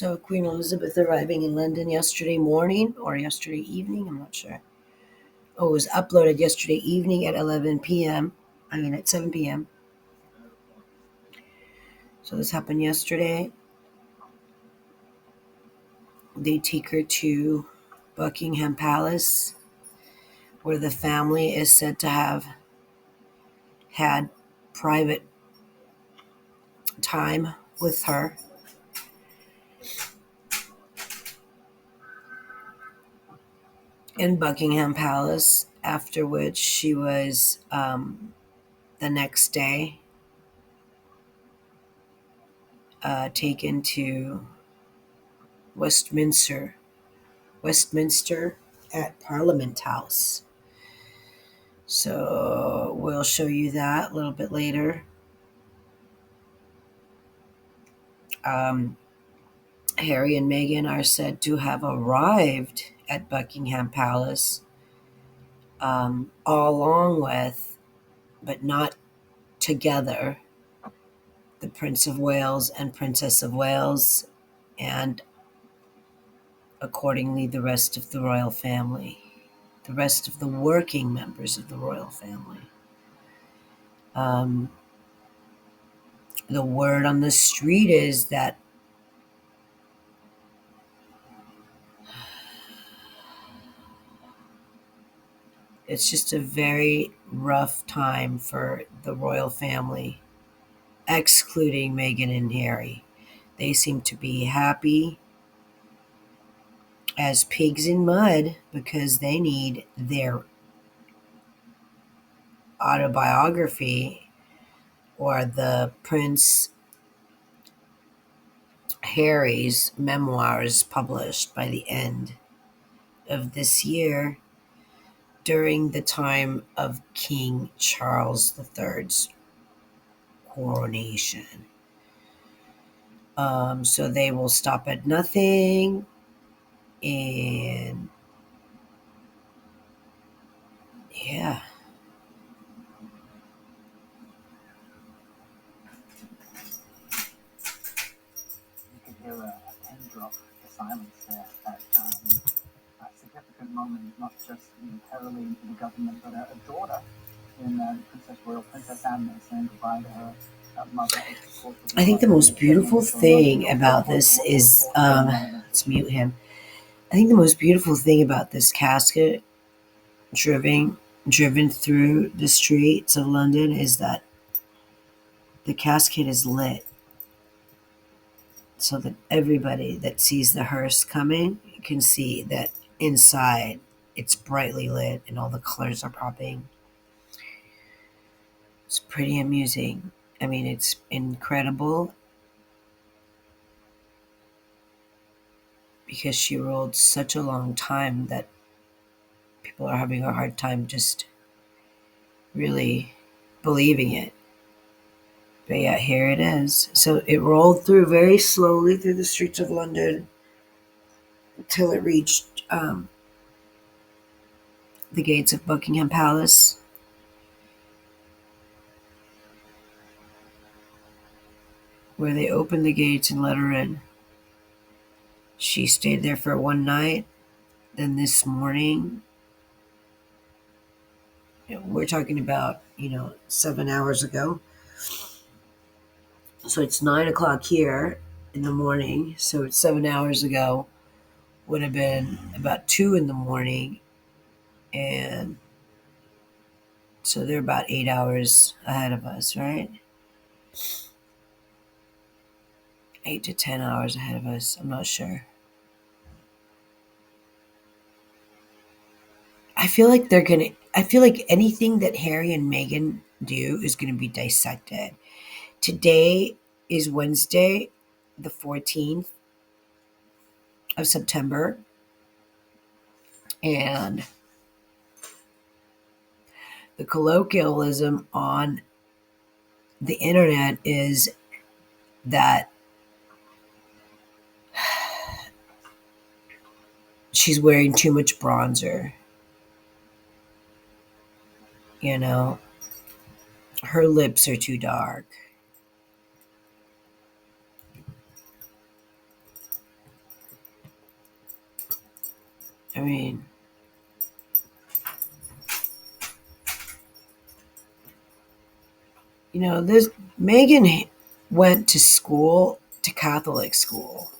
So Queen Elizabeth arriving in London yesterday morning or yesterday evening, I'm not sure. Oh, it was uploaded yesterday evening at 11 p.m. At 7 p.m. So this happened yesterday. They take her to Buckingham Palace, where the family is said to have had private time with her. In Buckingham Palace, after which she was the next day taken to Westminster at Parliament House. So we'll show you that a little bit later. Harry and Meghan are said to have arrived at Buckingham Palace along with, but not together, the Prince of Wales and Princess of Wales, and accordingly the rest of the royal family, the rest of the working members of the royal family. The word on the street is that it's just a very rough time for the royal family, excluding Meghan and Harry. They seem to be happy as pigs in mud because they need their autobiography or the Prince Harry's memoirs published by the end of this year during the time of King Charles III's coronation. So they will stop at nothing, and yeah. You could hear a pin drop, the silence there, at a significant moment, not just heralding the government, but a daughter in Princess Anne saying goodbye to her mother. I think the most beautiful thing about this is, let's mute him. I think the most beautiful thing about this casket driven through the streets of London is that the casket is lit so that everybody that sees the hearse coming can see that inside it's brightly lit and all the colors are popping. It's pretty amusing. It's incredible because she ruled such a long time that people are having a hard time just really believing it. But yeah, here it is. So it rolled through very slowly through the streets of London until it reached the gates of Buckingham Palace. Where they opened the gates and let her in. She stayed there for one night. Then this morning, we're talking about, 7 hours ago. So it's 9 o'clock here in the morning. So it's 7 hours ago. Would have been about 2 in the morning. And so they're about 8 hours ahead of us, right? 8 to 10 hours ahead of us. I'm not sure. I feel like anything that Harry and Meghan do is gonna be dissected. Today is Wednesday, the 14th of September, and the colloquialism on the internet is that she's wearing too much bronzer. Her lips are too dark. I mean, this Megan went to school, to Catholic school.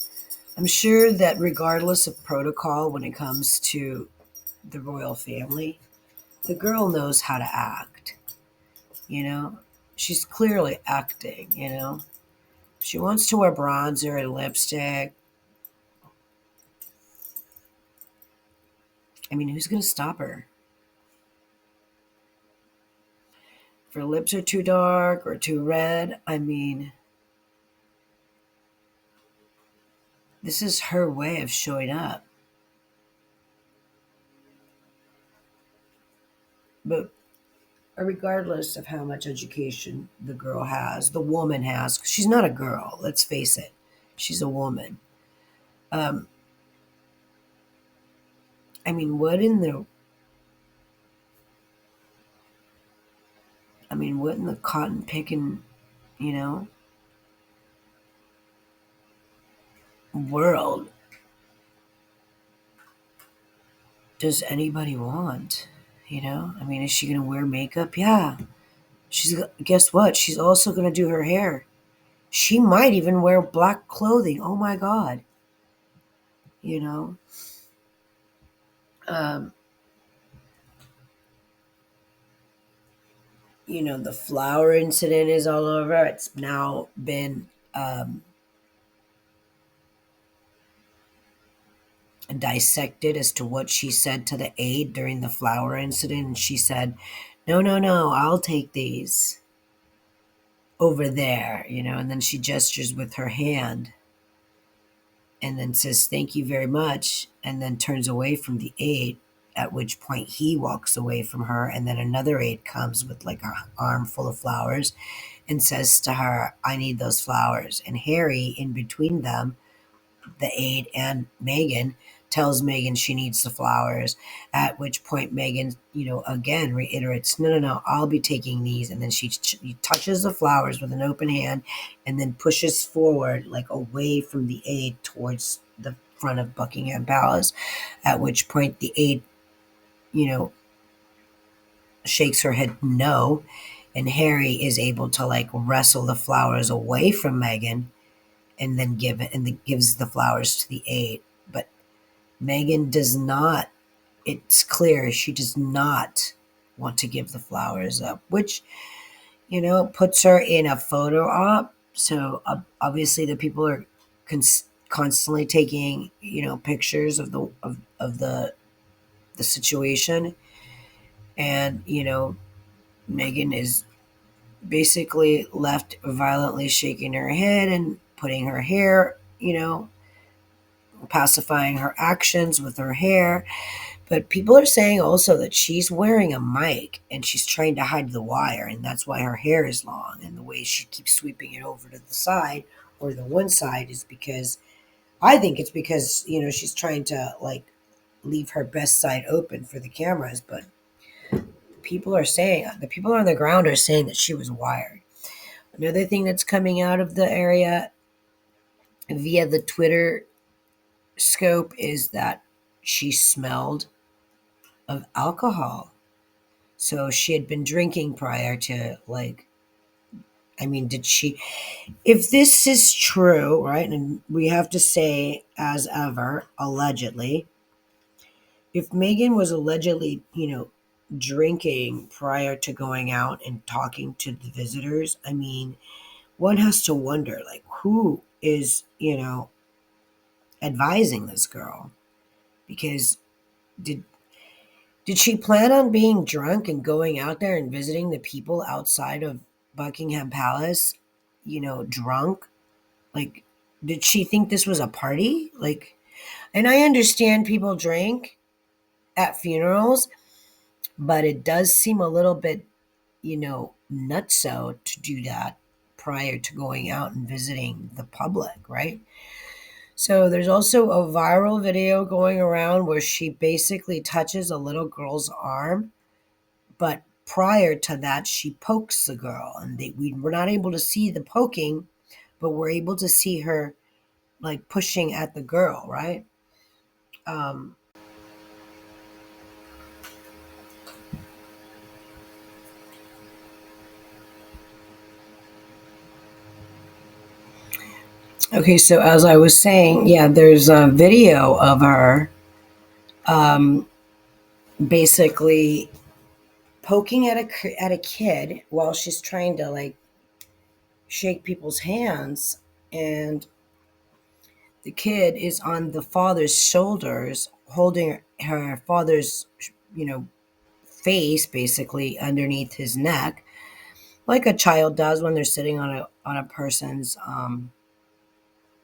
I'm sure that regardless of protocol when it comes to the royal family, the girl knows how to act, you know? She's clearly acting. She wants to wear bronzer and lipstick. I mean, who's going to stop her? If her lips are too dark or too red, I mean, this is her way of showing up. But regardless of how much education the girl has, the woman has, 'cause she's not a girl, let's face it, she's a woman. Um, I mean, what in the cotton picking, you know, world does anybody want? I mean, is she going to wear makeup? Yeah. Guess what? She's also going to do her hair. She might even wear black clothing. Oh my God. You know, um, the flower incident is all over. It's now been dissected as to what she said to the aide during the flower incident. And she said, no, no, no, I'll take these over there. And then she gestures with her hand and then says, thank you very much, and then turns away from the aide, at which point he walks away from her. And then another aide comes with like an arm full of flowers and says to her, I need those flowers. And Harry, in between them, the aide and Megan, tells Megan she needs the flowers, at which point Megan, again reiterates, no, no, no, I'll be taking these. And then she touches the flowers with an open hand and then pushes forward, like away from the aide towards the front of Buckingham Palace, at which point the aide, you know, shakes her head no. And Harry is able to like wrestle the flowers away from Megan and then gives the flowers to the aide. But Megan does not. It's clear she does not want to give the flowers up, which puts her in a photo op. So obviously the people are constantly taking pictures of the situation, and Megan is basically left violently shaking her head and putting her hair, pacifying her actions with her hair. But people are saying also that she's wearing a mic and she's trying to hide the wire, and that's why her hair is long. And the way she keeps sweeping it over to the side or the one side is because I think it's because, she's trying to like leave her best side open for the cameras. But the people on the ground are saying that she was wired. Another thing that's coming out of the area via the Twitter scope is that she smelled of alcohol. So she had been drinking prior to, like, I mean, did she, if this is true, right? And we have to say, as ever, allegedly, if Megan was allegedly, drinking prior to going out and talking to the visitors, I mean, one has to wonder, like, who is, advising this girl? Because did Did she plan on being drunk and going out there and visiting the people outside of Buckingham Palace, drunk? Like, did she think this was a party? Like, and I understand people drink at funerals, but it does seem a little bit, nutso to do that prior to going out and visiting the public, right? So there's also a viral video going around where she basically touches a little girl's arm, but prior to that, she pokes the girl, and we were not able to see the poking, but we're able to see her like pushing at the girl, right? Um, Okay, so as I was saying, yeah, there's a video of her um, basically poking at a kid while she's trying to like shake people's hands, and the kid is on the father's shoulders, holding her father's, you know, face basically underneath his neck, like a child does when they're sitting on a person's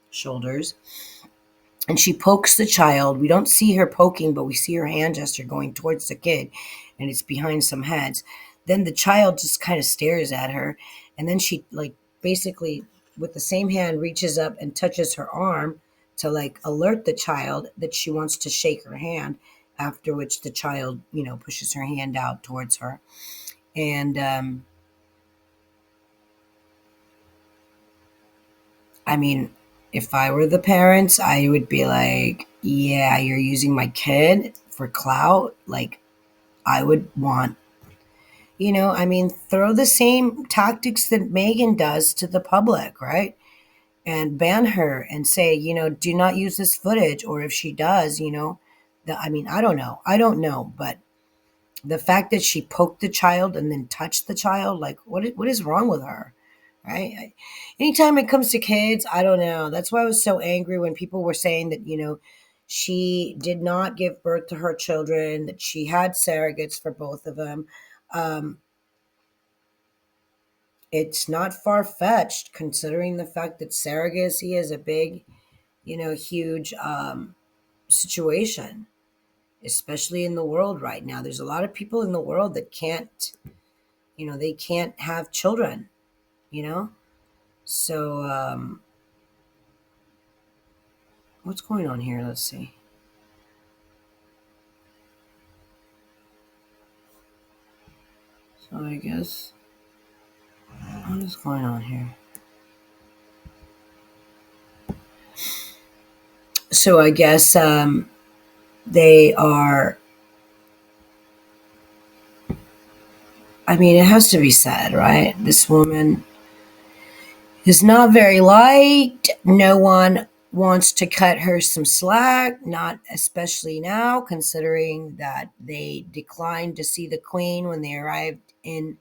shoulders. And she pokes the child. We don't see her poking, but we see her hand gesture going towards the kid, and it's behind some heads. Then the child just kind of stares at her, and then she like basically with the same hand reaches up and touches her arm to like alert the child that she wants to shake her hand. After which the child, you know, pushes her hand out towards her, and I mean, if I were the parents, I would be like, yeah, you're using my kid for clout. Like, I would want, you know, I mean, throw the same tactics that Megan does to the public, right? And ban her and say, you know, do not use this footage. Or if she does, you know, I mean, I don't know. I don't know. But the fact that she poked the child and then touched the child, like, what is wrong with her? Right? Anytime it comes to kids, I don't know. That's why I was so angry when people were saying that, you know, she did not give birth to her children, that she had surrogates for both of them. Um, it's not far fetched considering the fact that surrogacy is a big, you know, huge situation, especially in the world right now. There's a lot of people in the world that can't, you know, they can't have children, you know? So, what's going on here? Let's see. So, I guess, what is going on here? So, I guess they are, I mean, it has to be said, right? This woman is not very liked. No one wants to cut her some slack, not especially now, considering that they declined to see the Queen when they arrived in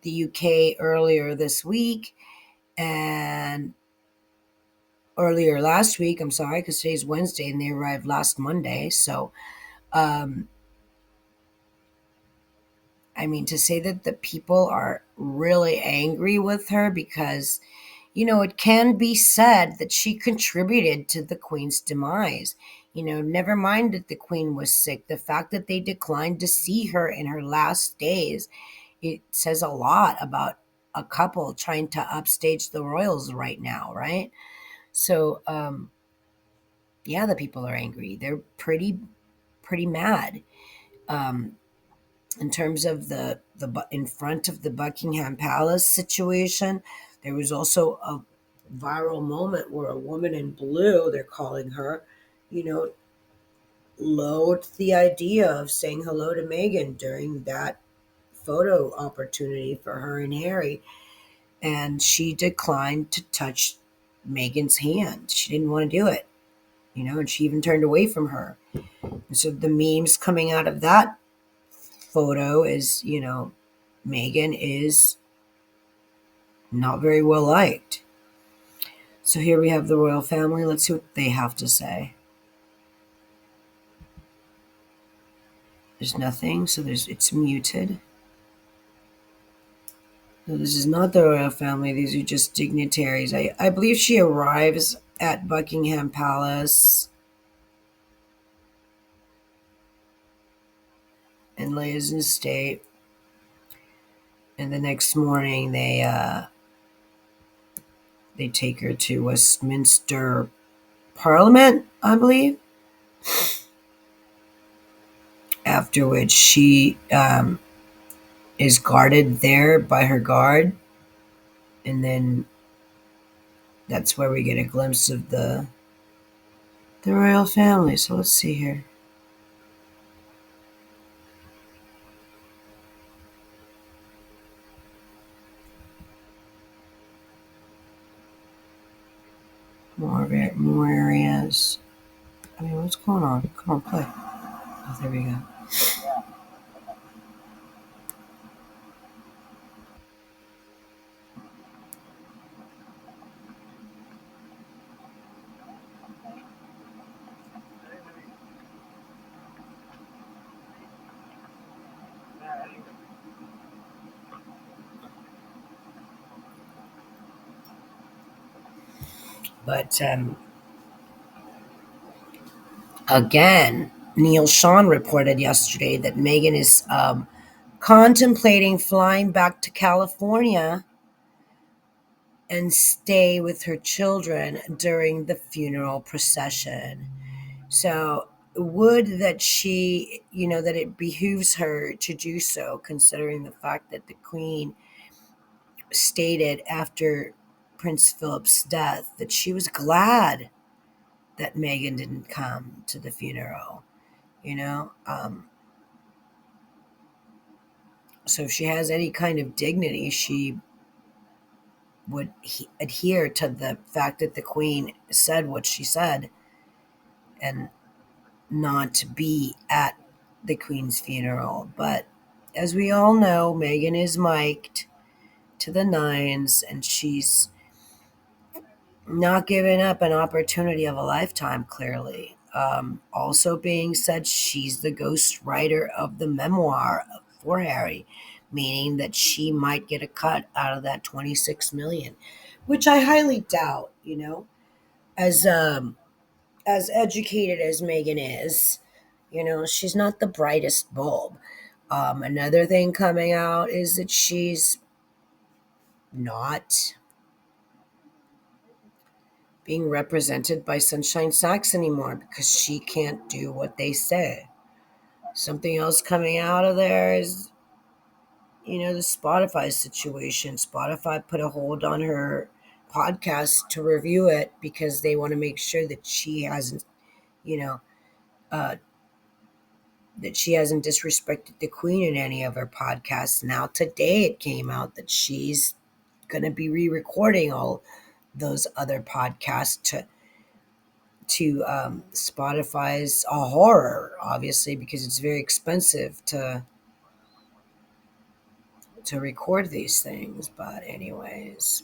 the UK earlier this week and earlier last week. I'm sorry, because today's Wednesday and they arrived last Monday. So, um, I mean, to say that the people are really angry with her because, you know, it can be said that she contributed to the Queen's demise. You know, never mind that the Queen was sick. The fact that they declined to see her in her last days, it says a lot about a couple trying to upstage the royals right now, right? So, yeah, the people are angry. They're pretty mad. Um, in terms of in front of the Buckingham Palace situation, there was also a viral moment where a woman in blue, they're calling her, you know, loathed the idea of saying hello to Meghan during that photo opportunity for her and Harry, and she declined to touch Meghan's hand. She didn't want to do it, you know, and she even turned away from her. And so the memes coming out of that photo is, you know, Meghan is not very well liked. So here we have the royal family. Let's see what they have to say. There's nothing, so it's muted. No, this is not the royal family. These are just dignitaries. I believe she arrives at Buckingham Palace and lays in state. And the next morning, they take her to Westminster Parliament, I believe. After which she is guarded there by her guard, and then that's where we get a glimpse of the royal family. So let's see here. More areas. I mean, what's going on? Come on, play. Oh, there we go. Yeah. But again, Neil Sean reported yesterday that Megan is contemplating flying back to California and stay with her children during the funeral procession. So, would that she, that it behooves her to do so, considering the fact that the Queen stated after Prince Philip's death that she was glad that Meghan didn't come to the funeral, you know? So if she has any kind of dignity, she would adhere to the fact that the Queen said what she said and not be at the Queen's funeral. But as we all know, Meghan is mic'd to the nines, and she's not giving up an opportunity of a lifetime, clearly. Also being said, she's the ghost writer of the memoir for Harry, meaning that she might get a cut out of that 26 million, which I highly doubt, as as educated as Megan is, she's not the brightest bulb. Another thing coming out is that she's not being represented by Sunshine Sachs anymore because she can't do what they say. Something else coming out of there is, the Spotify situation. Spotify put a hold on her podcast to review it because they want to make sure that she hasn't, you know, uh, disrespected the Queen in any of her podcasts. Now, today it came out that she's going to be re-recording all those other podcasts to Spotify's a horror, obviously, because it's very expensive to record these things. But anyways,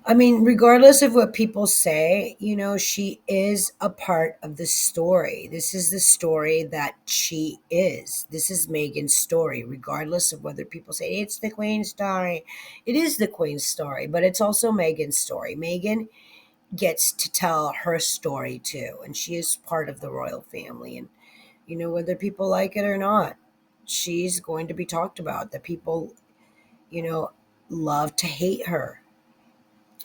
I mean, regardless of what people say, she is a part of the story. This is the story that she is. This is Megan's story, regardless of whether people say it's the Queen's story. It is the Queen's story, but it's also Megan's story. Megan gets to tell her story too, and she is part of the royal family. And whether people like it or not, she's going to be talked about. The people, you know, love to hate her.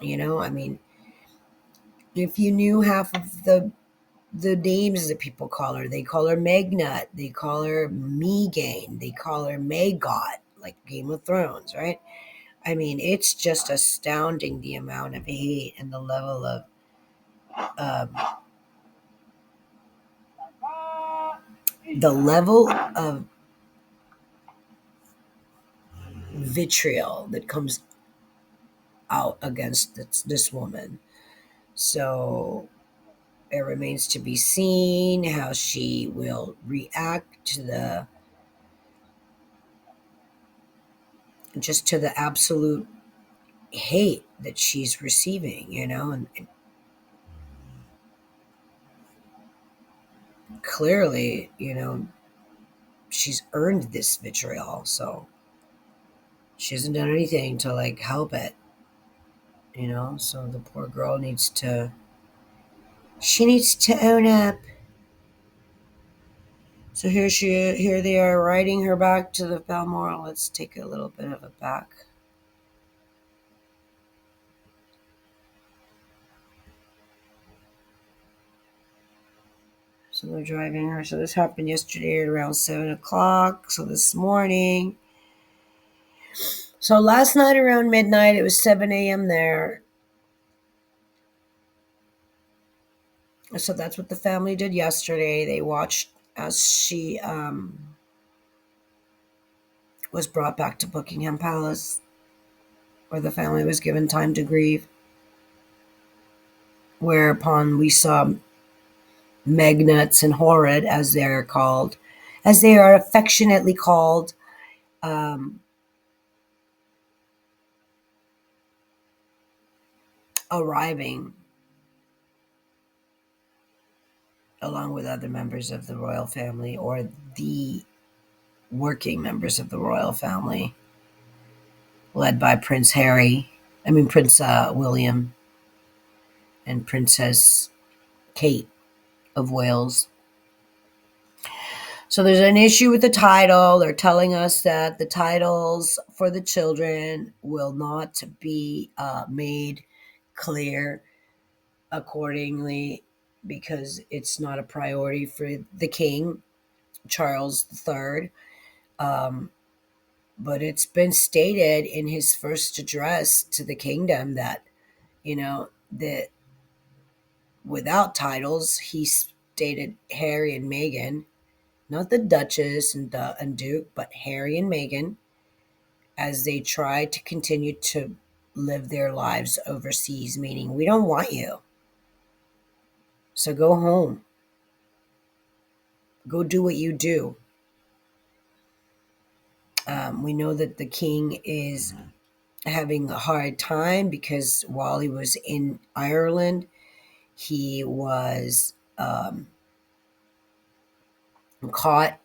I mean, if you knew half of the names that people call her, they call her Megnut, they call her Megan, they call her Magot, like Game of Thrones, right? I mean, it's just astounding the amount of hate and um, the level of vitriol that comes out against this woman. So it remains to be seen how she will react to the absolute hate that she's receiving, and clearly, she's earned this vitriol, so she hasn't done anything to like help it, so the poor girl needs to own up. So here they are riding her back to the Balmoral. Let's take a little bit of it back. So they're driving her. So this happened yesterday at around 7 o'clock. So this morning. So last night around midnight, it was 7 a.m. there. So that's what the family did yesterday. They watched as she was brought back to Buckingham Palace. where the family was given time to grieve, whereupon we saw Magnuts and Horrid, as they're called, as they are affectionately called, um, arriving along with other members of the royal family, or the working members of the royal family, led by Prince William and Princess Kate of Wales. So there's an issue with the title. They're telling us that the titles for the children will not be made clear accordingly because it's not a priority for the King, Charles III. Um, but it's been stated in his first address to the kingdom that, that without titles, he stated Harry and Meghan, not the Duchess and Duke, but Harry and Meghan, as they try to continue to live their lives overseas, meaning we don't want you. So go home. Go do what you do. We know that the king is having a hard time because while he was in Ireland, he was caught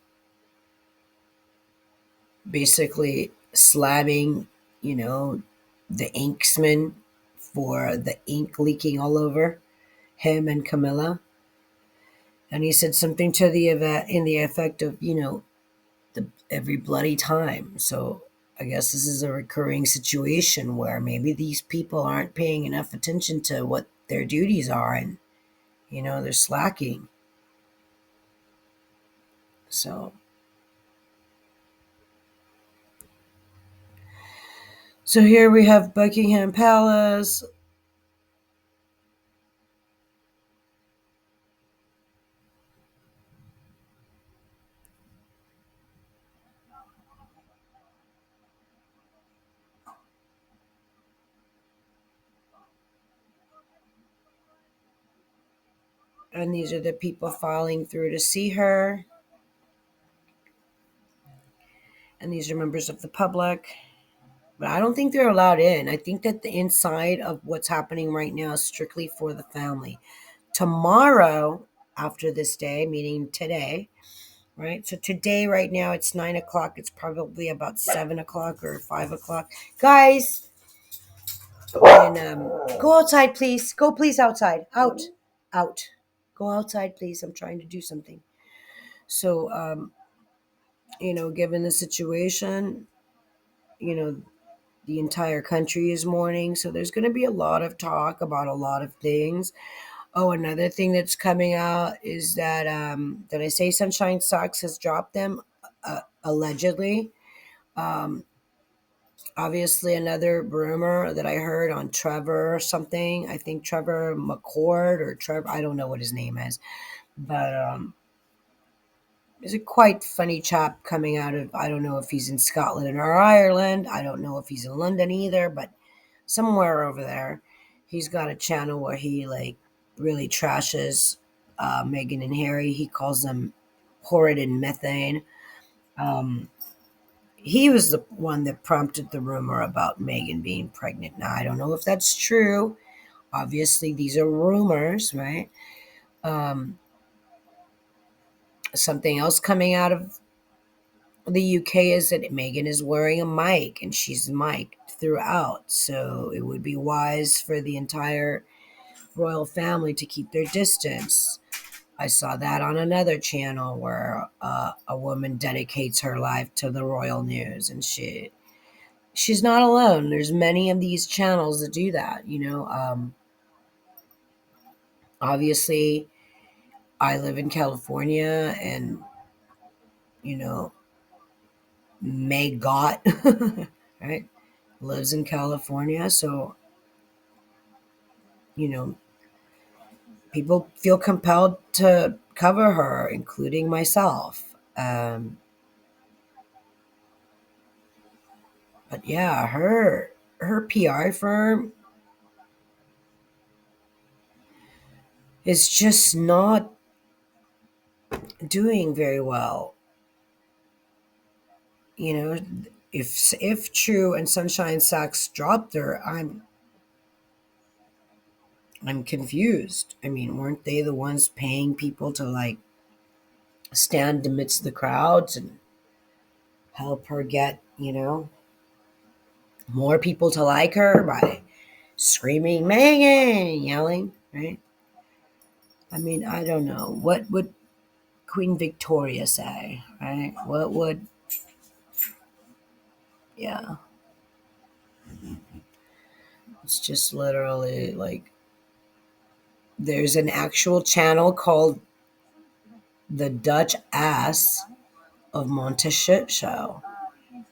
basically slabbing, the inksman for the ink leaking all over him and Camilla. And he said something to the event in the effect of, every bloody time. So I guess this is a recurring situation where maybe these people aren't paying enough attention to what their duties are, and they're slacking. So here we have Buckingham Palace. And these are the people filing through to see her. And these are members of the public. But I don't think they're allowed in. I think that the inside of what's happening right now is strictly for the family. Tomorrow, after this day, meaning today, right? So today, right now, it's 9 o'clock. It's probably about 7 o'clock or 5 o'clock. Guys, and go outside, please. Go, please, outside. Out. Go outside, please. I'm trying to do something. So, given the situation, you know, the entire country is mourning. So there's going to be a lot of talk about a lot of things. Oh, another thing that's coming out is that did I say Sunshine Socks has dropped them allegedly? Um, Obviously, another rumor that I heard on Trevor or something. I think Trevor McCord or Trevor. I don't know what his name is, but there's a quite funny chap coming out of. I don't know if he's in Scotland or Ireland. I don't know if he's in London either, but somewhere over there, he's got a channel where he like really trashes Meghan and Harry. He calls them horrid and methane. Um, he was the one that prompted the rumor about Meghan being pregnant. Now I don't know if that's true. Obviously, these are rumors, right? Um, Something else coming out of the UK is that Meghan is wearing a mic and she's mic'd throughout. So it would be wise for the entire royal family to keep their distance. I saw that on another channel where a woman dedicates her life to the royal news, and she's not alone. There's many of these channels that do that. Obviously, I live in California, and you know, May Gott, right, lives in California, so you know, people feel compelled to cover her, including myself. But yeah, her. her PR firm is just not doing very well. You know, if True and Sunshine Sachs dropped her, I'm confused. I mean, weren't they the ones paying people to like stand amidst the crowds and help her get, more people to like her by screaming Megan, yelling, right? I mean, I don't know. What would Queen Victoria say, right? What would, yeah, it's just literally like there's an actual channel called the Dutch Ass of Monteshit Show.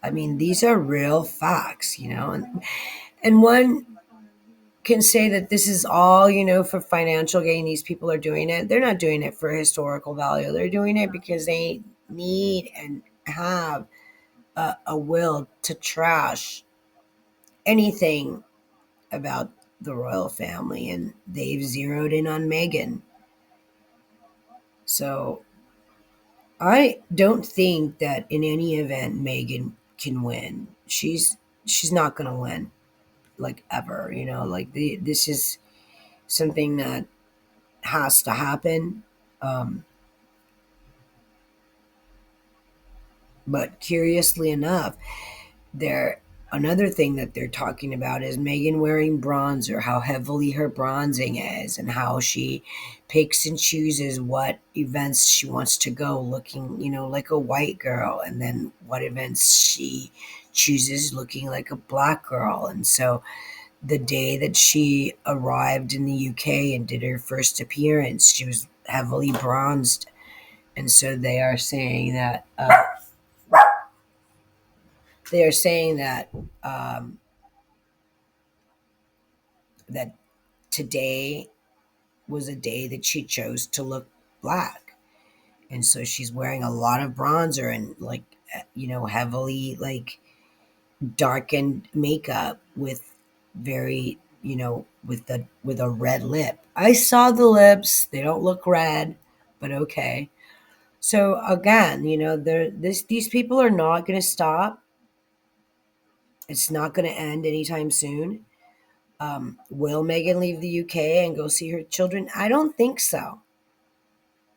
I mean, these are real facts, and one can say that this is all, for financial gain. These people are doing it. They're not doing it for historical value. They're doing it because they need and have a will to trash anything about the royal family. And they've zeroed in on Meghan. So I don't think that in any event Meghan can win. She's not going to win, like ever. Like this is something that has to happen. Um, but curiously enough, there another thing that they're talking about is Meghan wearing bronzer, how heavily her bronzing is, and how she picks and chooses what events she wants to go looking, like a white girl, and then what events she chooses looking like a black girl. And so the day that she arrived in the UK and did her first appearance, she was heavily bronzed. And so they are saying that um, that today was a day that she chose to look black, and so she's wearing a lot of bronzer and like heavily like darkened makeup with very with a red lip. I saw the lips; they don't look red, but okay. So again, these people are not going to stop. It's not going to end anytime soon. Will Megan leave the UK and go see her children? I don't think so.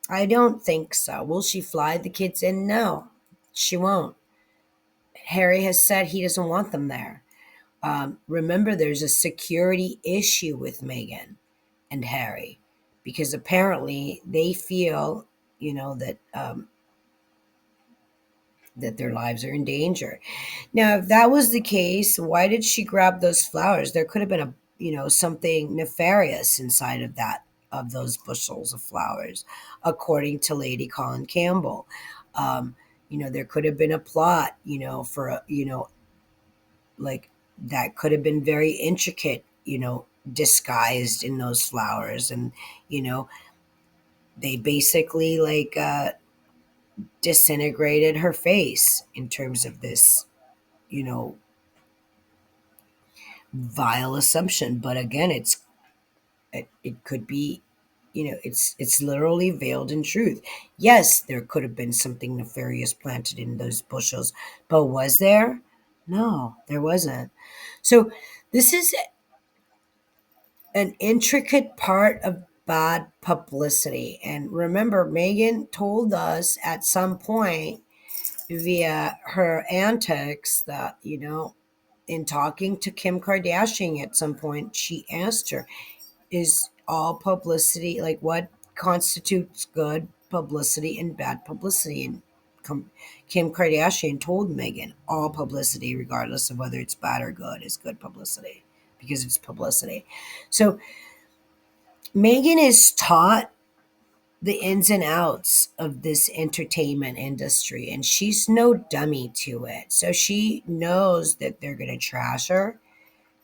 I don't think so. Will she fly the kids in? No, she won't. Harry has said he doesn't want them there. Remember, there's a security issue with Meghan and Harry because apparently they feel, that their lives are in danger. Now, if that was the case, why did she grab those flowers? There could have been something nefarious inside of those bushels of flowers, according to Lady Colin Campbell. Um, there could have been a plot, for like that could have been very intricate, disguised in those flowers, and you know, they basically like disintegrated her face in terms of this, you know, vile assumption. But again, it could be, it's literally veiled in truth. Yes, there could have been something nefarious planted in those bushels, but was there? No, there wasn't. So this is an intricate part of bad publicity. And remember, Megan told us at some point via her antics that, in talking to Kim Kardashian at some point, she asked her, is all publicity, like what constitutes good publicity and bad publicity? And Kim Kardashian told Megan, all publicity, regardless of whether it's bad or good, is good publicity because it's publicity. So Megan is taught the ins and outs of this entertainment industry, and she's no dummy to it. So she knows that they're going to trash her,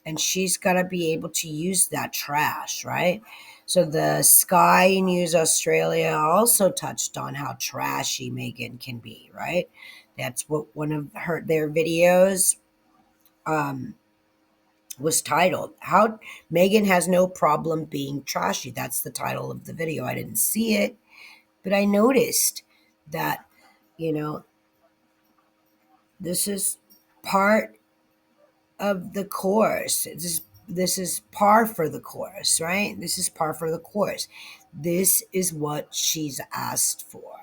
and she's got to be able to use that trash, right? So the Sky News Australia also touched on how trashy Megan can be, right? That's what one of their videos um, was titled "How Megan Has No Problem Being Trashy." That's the title of the video. I didn't see it, but I noticed that, you know, this is part of the course. This is par for the course, right? This is par for the course. This is what she's asked for.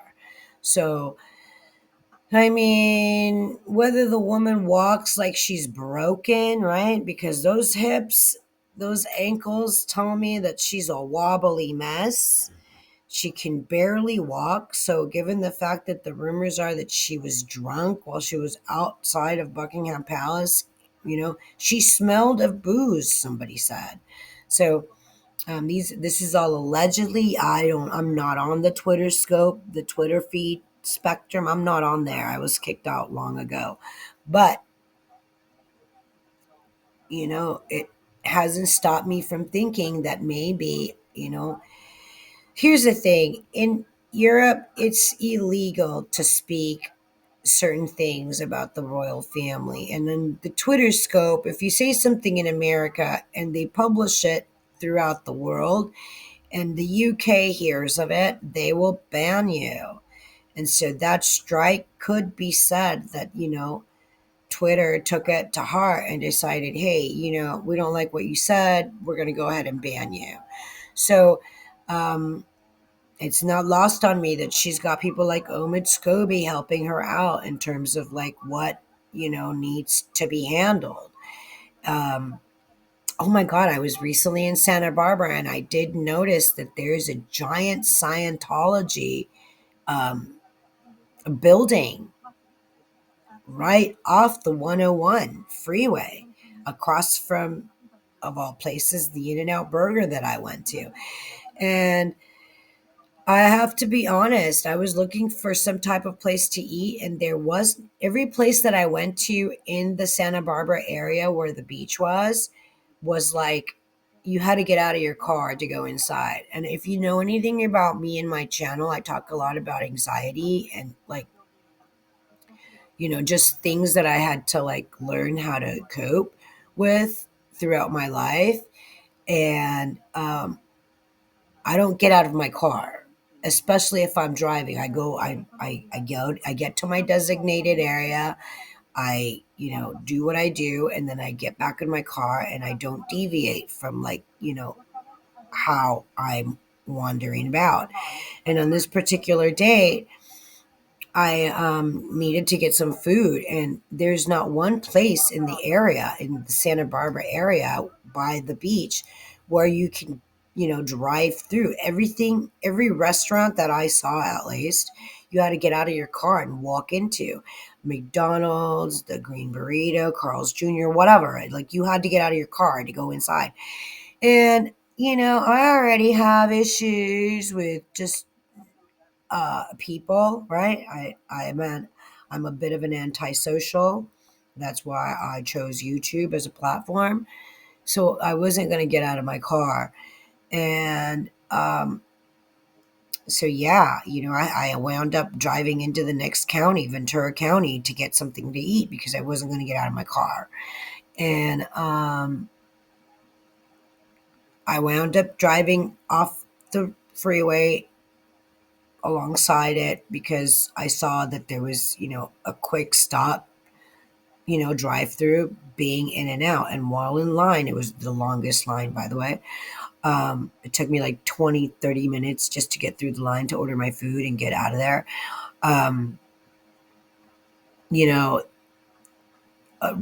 So, I mean, whether the woman walks like she's broken, right? Because those hips, those ankles tell me that she's a wobbly mess. She can barely walk. So, given the fact that the rumors are that she was drunk while she was outside of Buckingham Palace, she smelled of booze, somebody said. So, this is all allegedly. I'm not on the Twitter scope, the Twitter feed spectrum. I'm not on there. I was kicked out long ago. But, it hasn't stopped me from thinking that maybe, here's the thing. In Europe, it's illegal to speak certain things about the royal family. And then the Twitter scope, if you say something in America and they publish it throughout the world, and the UK hears of it, they will ban you. And so that strike could be said that, Twitter took it to heart and decided, hey, we don't like what you said. We're going to go ahead and ban you. So um, it's not lost on me that she's got people like Omid Scobie helping her out in terms of like what, needs to be handled. Um, Oh my God, I was recently in Santa Barbara and I did notice that there's a giant Scientology um, building right off the 101 freeway across from, of all places, the In N Out Burger that I went to. And I have to be honest, I was looking for some type of place to eat, and there was every place that I went to in the Santa Barbara area where the beach was like you had to get out of your car to go inside. And if you know anything about me and my channel, I talk a lot about anxiety and like, just things that I had to like learn how to cope with throughout my life. And I don't get out of my car, especially if I'm driving. I get to my designated area. I, do what I do, and then I get back in my car and I don't deviate from like, how I'm wandering about. And on this particular day, I needed to get some food, and there's not one place in the area, in the Santa Barbara area by the beach, where you can, drive through. Every restaurant that I saw, at least, you had to get out of your car and walk into. McDonald's, the Green Burrito, Carl's Jr., whatever. Like, you had to get out of your car to go inside. And, I already have issues with just people, right? I'm a bit of an antisocial. That's why I chose YouTube as a platform. So I wasn't going to get out of my car. And so, yeah, I wound up driving into the next county, Ventura County, to get something to eat because I wasn't going to get out of my car. And I wound up driving off the freeway alongside it because I saw that there was, a quick stop, drive through being In and Out. And while in line, it was the longest line, by the way. It took me like 20, 30 minutes just to get through the line to order my food and get out of there. Um, you know,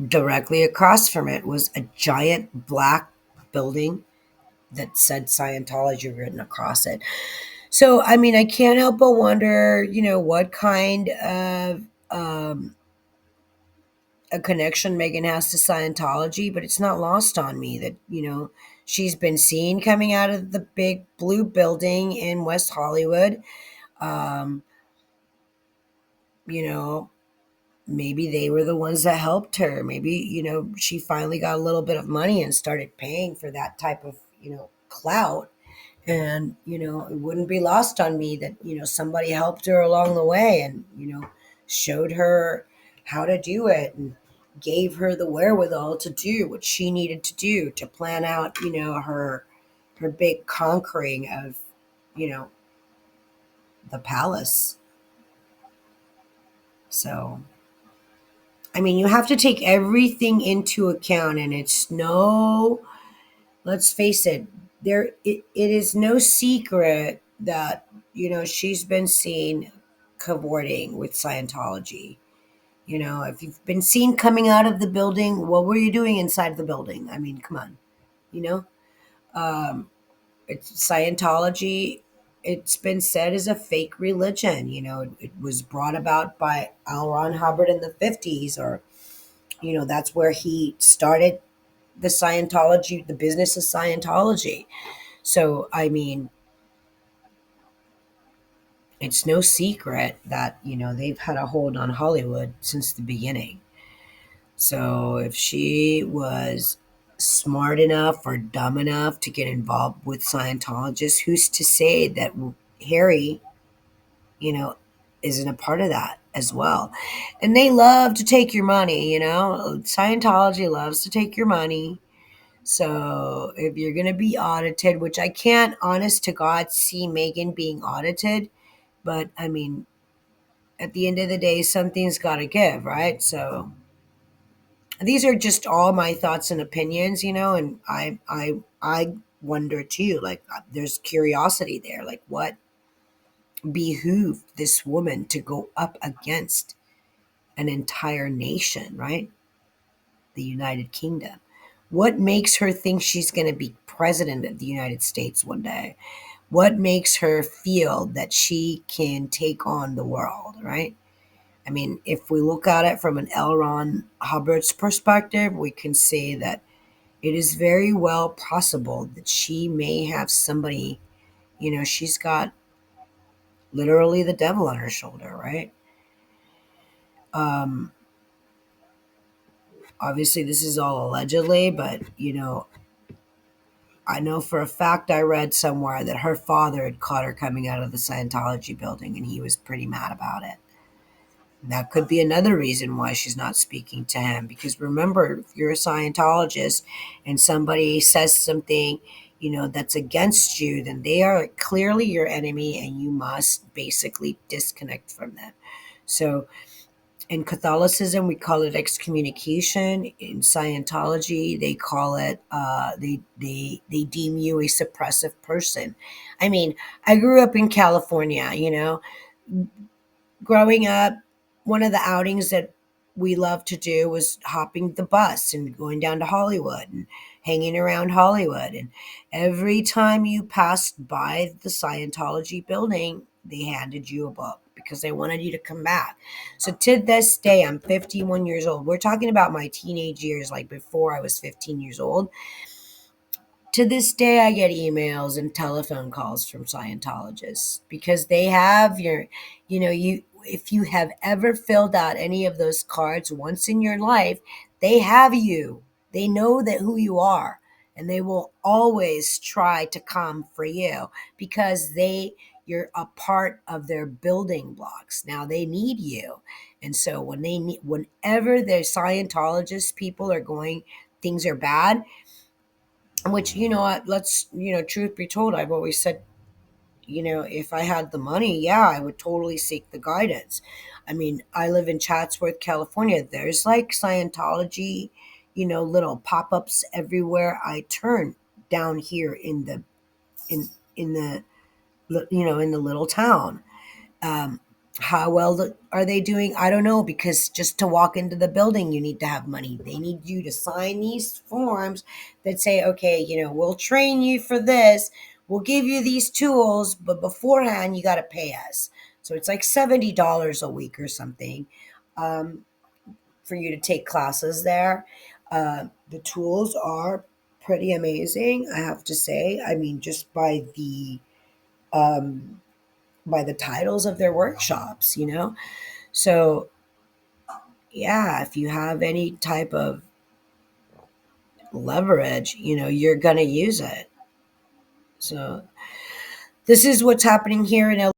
Directly across from it was a giant black building that said Scientology written across it. So, I mean, I can't help but wonder, what kind of a connection Megan has to Scientology, but it's not lost on me that, she's been seen coming out of the big blue building in West Hollywood. Um, you know, Maybe they were the ones that helped her. Maybe, she finally got a little bit of money and started paying for that type of, clout. And, it wouldn't be lost on me that, somebody helped her along the way and, showed her how to do it. And, gave her the wherewithal to do what she needed to do to plan out, her big conquering of, you know, the palace. So, I mean, you have to take everything into account, and it's no, let's face it, it is no secret that, she's been seen cavorting with Scientology. If you've been seen coming out of the building, what were you doing inside the building? I mean, come on, you know? Um, it's Scientology, it's been said is a fake religion. It was brought about by L. Ron Hubbard in the 50s, or, that's where he started the business of Scientology. So, I mean, it's no secret that, they've had a hold on Hollywood since the beginning. So if she was smart enough or dumb enough to get involved with Scientologists, who's to say that Harry, you know, isn't a part of that as well? And they love to take your money, Scientology loves to take your money. So if you're going to be audited, which I can't, honest to God, see Megan being audited, but I mean, at the end of the day, something's got to give, right? So these are just all my thoughts and opinions, and I wonder too, like, there's curiosity there, like, what behooved this woman to go up against an entire nation, right? The United Kingdom. What makes her think she's going to be president of the United States one day? What makes her feel that she can take on the world, right? I mean, if we look at it from an L. Ron Hubbard's perspective, we can say that it is very well possible that she may have somebody, she's got literally the devil on her shoulder, right? Um, Obviously, this is all allegedly, but, I know for a fact I read somewhere that her father had caught her coming out of the Scientology building and he was pretty mad about it. That could be another reason why she's not speaking to him. Because remember, if you're a Scientologist and somebody says something, that's against you, then they are clearly your enemy and you must basically disconnect from them. So in Catholicism, we call it excommunication. In Scientology, they call it, they deem you a suppressive person. I mean, I grew up in California, growing up, one of the outings that we loved to do was hopping the bus and going down to Hollywood and hanging around Hollywood. And every time you passed by the Scientology building, they handed you a book because they wanted you to come back. So to this day, I'm 51 years old. We're talking about my teenage years, like before I was 15 years old. To this day, I get emails and telephone calls from Scientologists because they have your, if you have ever filled out any of those cards once in your life, they have you. They know that who you are, and they will always try to come for you because you're a part of their building blocks. Now they need you. And so whenever the Scientologist people are going, things are bad, which, let's, truth be told, I've always said, if I had the money, yeah, I would totally seek the guidance. I mean, I live in Chatsworth, California. There's like Scientology, little pop-ups everywhere I turn down here in the in the little town. um, how well are they doing? I don't know, because just to walk into the building, you need to have money. They need you to sign these forms that say, okay, we'll train you for this. We'll give you these tools, but beforehand, you got to pay us. So it's like $70 a week or something, um, for you to take classes there. The tools are pretty amazing, I have to say. I mean, just um, by the titles of their workshops, So, yeah, if you have any type of leverage, you're going to use it. So, this is what's happening here in